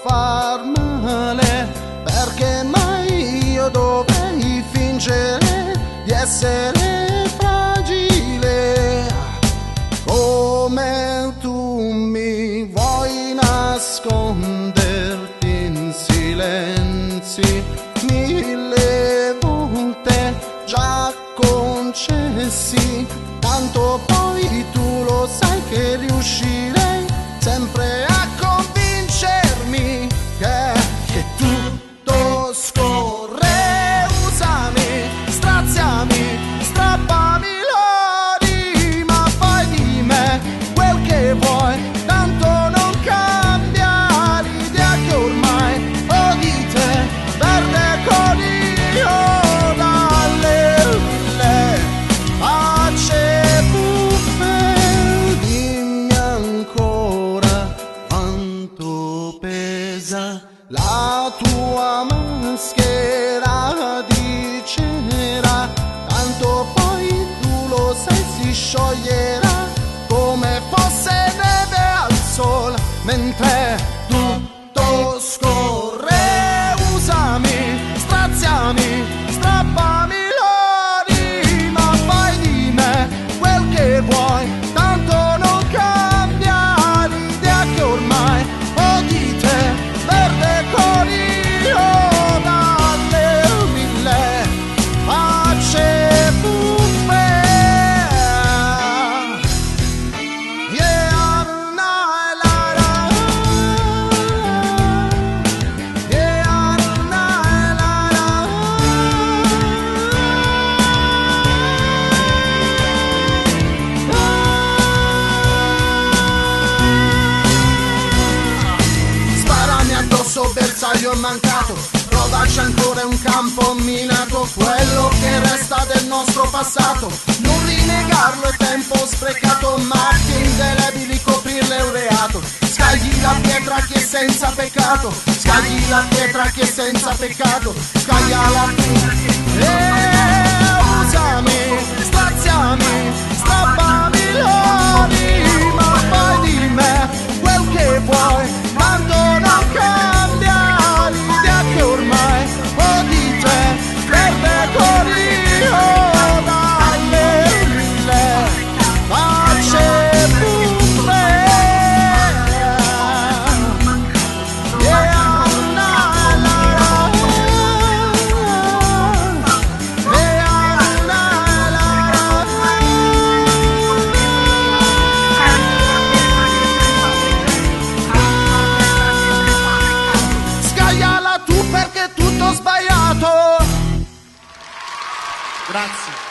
far male, perché mai io dovrei fingere di essere fragile come tu mi vuoi nasconderti in silenzi 1000 volte già concessi, tanto poi tu lo sai che riuscirei sempre a convincermi che tutto scorre. Usami, straziami, strappami l'anima, fai di me quel che vuoi, tanto non cambia l'idea che ormai ho di te, verde colio dalle mille facce buffe. Dimmi ancora quanto pesa la tua maschera di cera, tanto poi tu lo sai si scioglierà come fosse neve al sol, mentre tutto scorre. Usami, straziami, strappami l'anima, fai di me quel che vuoi, tanto non cambia l'idea che ormai ho di te, verde colio dalle mille facce buffe. Yeah, na, la, la. Yeah, na, la, la. Sparami addosso, bersaglio mancato, provaci ancora, è un campo minato, quello che resta del nostro passato, non rinegarlo è tempo sprecato, macchie indelebili coprirle è un reato, scagli la pietra che è senza peccato, scagli la pietra che è senza peccato, scagliala tu. Usami, straziami, strappami l'anima, fai di me quel che vuoi, tanto non cambia l'idea che ormai ho di te, verde colio dalle mille facce buffe. Yeah, na, la, la. Yeah, na, la, la. Scagliala tu perché è tutto sbagliato. Grazie.